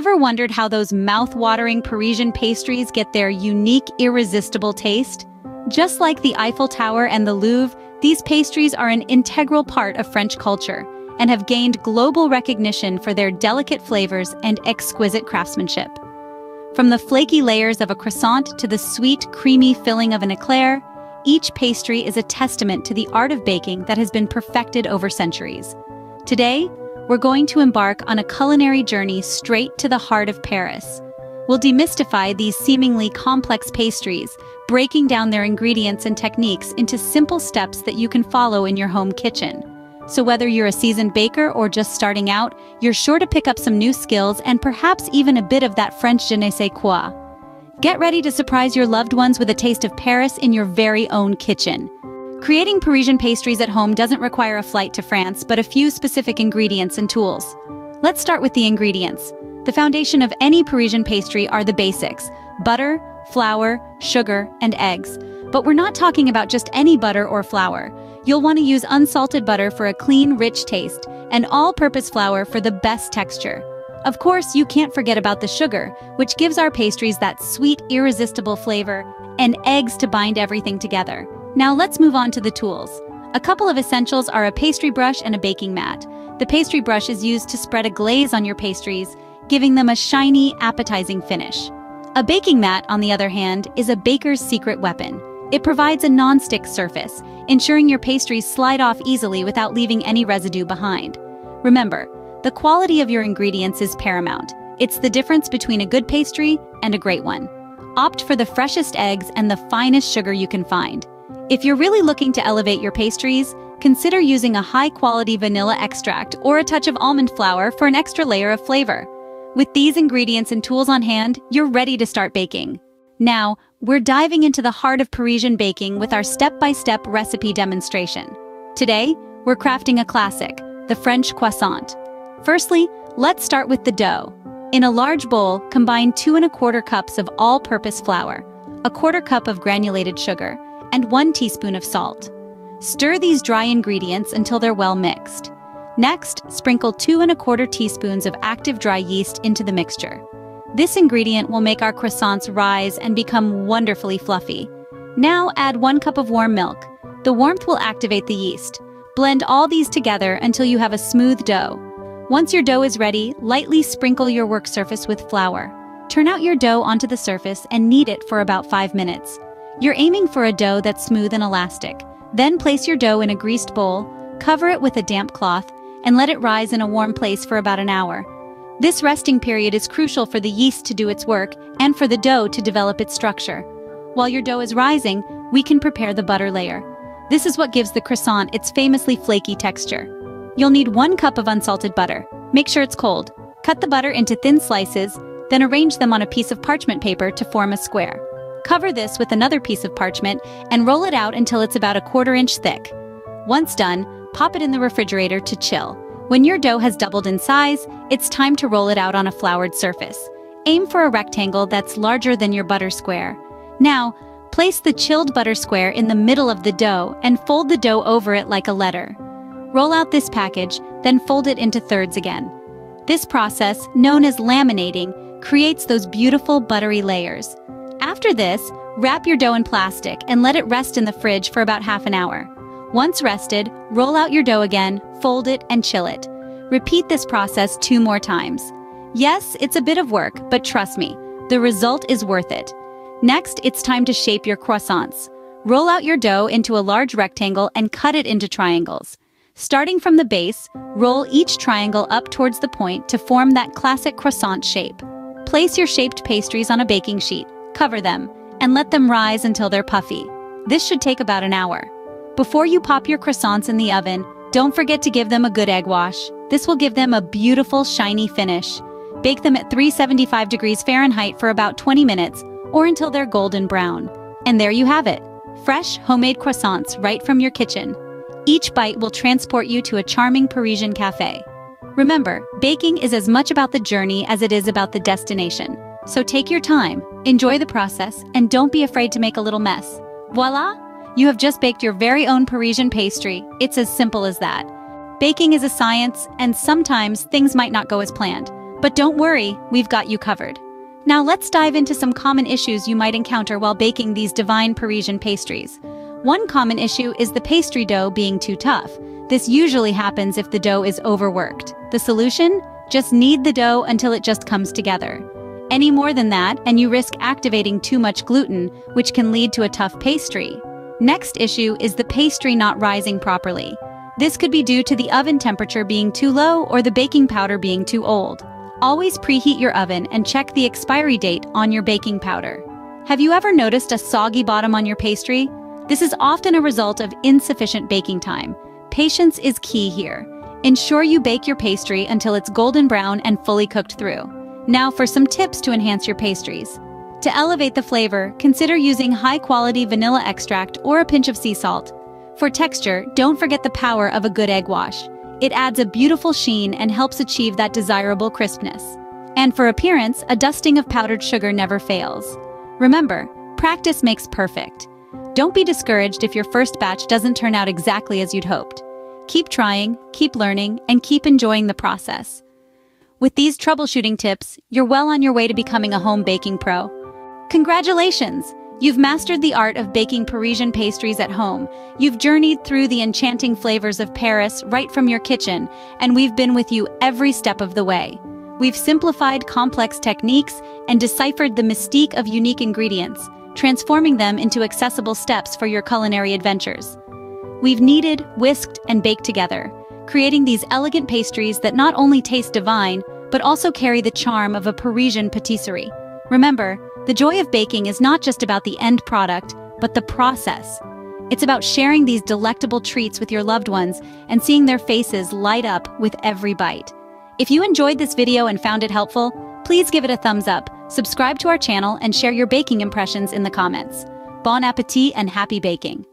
Ever wondered how those mouth-watering Parisian pastries get their unique, irresistible taste? Just like the Eiffel Tower and the Louvre, these pastries are an integral part of French culture and have gained global recognition for their delicate flavors and exquisite craftsmanship. From the flaky layers of a croissant to the sweet, creamy filling of an eclair, each pastry is a testament to the art of baking that has been perfected over centuries. Today, we're going to embark on a culinary journey straight to the heart of Paris. We'll demystify these seemingly complex pastries, breaking down their ingredients and techniques into simple steps that you can follow in your home kitchen. So whether you're a seasoned baker or just starting out, you're sure to pick up some new skills and perhaps even a bit of that French je ne sais quoi. Get ready to surprise your loved ones with a taste of Paris in your very own kitchen. Creating Parisian pastries at home doesn't require a flight to France, but a few specific ingredients and tools. Let's start with the ingredients. The foundation of any Parisian pastry are the basics: butter, flour, sugar, and eggs. But we're not talking about just any butter or flour. You'll want to use unsalted butter for a clean, rich taste, and all-purpose flour for the best texture. Of course, you can't forget about the sugar, which gives our pastries that sweet, irresistible flavor, and eggs to bind everything together. Now let's move on to the tools. A couple of essentials are a pastry brush and a baking mat. The pastry brush is used to spread a glaze on your pastries, giving them a shiny, appetizing finish. A baking mat, on the other hand, is a baker's secret weapon. It provides a non-stick surface, ensuring your pastries slide off easily without leaving any residue behind. Remember, the quality of your ingredients is paramount. It's the difference between a good pastry and a great one. Opt for the freshest eggs and the finest sugar you can find. If you're really looking to elevate your pastries, consider using a high-quality vanilla extract or a touch of almond flour for an extra layer of flavor. With these ingredients and tools on hand, you're ready to start baking. Now, we're diving into the heart of Parisian baking with our step-by-step recipe demonstration. Today, we're crafting a classic, the French croissant. Firstly, let's start with the dough. In a large bowl, combine 2 1/4 cups of all-purpose flour, a 1/4 cup of granulated sugar, and 1 teaspoon of salt. Stir these dry ingredients until they're well mixed. Next, sprinkle 2 1/4 teaspoons of active dry yeast into the mixture. This ingredient will make our croissants rise and become wonderfully fluffy. Now add 1 cup of warm milk. The warmth will activate the yeast. Blend all these together until you have a smooth dough. Once your dough is ready, lightly sprinkle your work surface with flour. Turn out your dough onto the surface and knead it for about 5 minutes. You're aiming for a dough that's smooth and elastic. Then place your dough in a greased bowl, cover it with a damp cloth, and let it rise in a warm place for about an hour. This resting period is crucial for the yeast to do its work and for the dough to develop its structure. While your dough is rising, we can prepare the butter layer. This is what gives the croissant its famously flaky texture. You'll need 1 cup of unsalted butter. Make sure it's cold. Cut the butter into thin slices, then arrange them on a piece of parchment paper to form a square. Cover this with another piece of parchment and roll it out until it's about 1/4 inch thick. Once done, pop it in the refrigerator to chill. When your dough has doubled in size, it's time to roll it out on a floured surface. Aim for a rectangle that's larger than your butter square. Now, place the chilled butter square in the middle of the dough and fold the dough over it like a letter. Roll out this package, then fold it into thirds again. This process, known as laminating, creates those beautiful buttery layers. After this, wrap your dough in plastic and let it rest in the fridge for about half an hour. Once rested, roll out your dough again, fold it, and chill it. Repeat this process 2 more times. Yes, it's a bit of work, but trust me, the result is worth it. Next, it's time to shape your croissants. Roll out your dough into a large rectangle and cut it into triangles. Starting from the base, roll each triangle up towards the point to form that classic croissant shape. Place your shaped pastries on a baking sheet, cover them, and let them rise until they're puffy. This should take about an hour. Before you pop your croissants in the oven, don't forget to give them a good egg wash. This will give them a beautiful, shiny finish. Bake them at 375 degrees Fahrenheit for about 20 minutes, or until they're golden brown. And there you have it. Fresh, homemade croissants right from your kitchen. Each bite will transport you to a charming Parisian cafe. Remember, baking is as much about the journey as it is about the destination. So take your time, enjoy the process, and don't be afraid to make a little mess. Voila! You have just baked your very own Parisian pastry. It's as simple as that. Baking is a science, and sometimes things might not go as planned. But don't worry, we've got you covered. Now let's dive into some common issues you might encounter while baking these divine Parisian pastries. One common issue is the pastry dough being too tough. This usually happens if the dough is overworked. The solution? Just knead the dough until it just comes together. Any more than that, and you risk activating too much gluten, which can lead to a tough pastry. Next issue is the pastry not rising properly. This could be due to the oven temperature being too low or the baking powder being too old. Always preheat your oven and check the expiry date on your baking powder. Have you ever noticed a soggy bottom on your pastry? This is often a result of insufficient baking time. Patience is key here. Ensure you bake your pastry until it's golden brown and fully cooked through. Now for some tips to enhance your pastries. To elevate the flavor, consider using high-quality vanilla extract or a pinch of sea salt. For texture, don't forget the power of a good egg wash. It adds a beautiful sheen and helps achieve that desirable crispness. And for appearance, a dusting of powdered sugar never fails. Remember, practice makes perfect. Don't be discouraged if your first batch doesn't turn out exactly as you'd hoped. Keep trying, keep learning, and keep enjoying the process. With these troubleshooting tips, you're well on your way to becoming a home baking pro. Congratulations! You've mastered the art of baking Parisian pastries at home. You've journeyed through the enchanting flavors of Paris right from your kitchen, and we've been with you every step of the way. We've simplified complex techniques and deciphered the mystique of unique ingredients, transforming them into accessible steps for your culinary adventures. We've kneaded, whisked, and baked together, creating these elegant pastries that not only taste divine, but also carry the charm of a Parisian patisserie. Remember, the joy of baking is not just about the end product, but the process. It's about sharing these delectable treats with your loved ones and seeing their faces light up with every bite. If you enjoyed this video and found it helpful, please give it a thumbs up, subscribe to our channel, and share your baking impressions in the comments. Bon appétit and happy baking!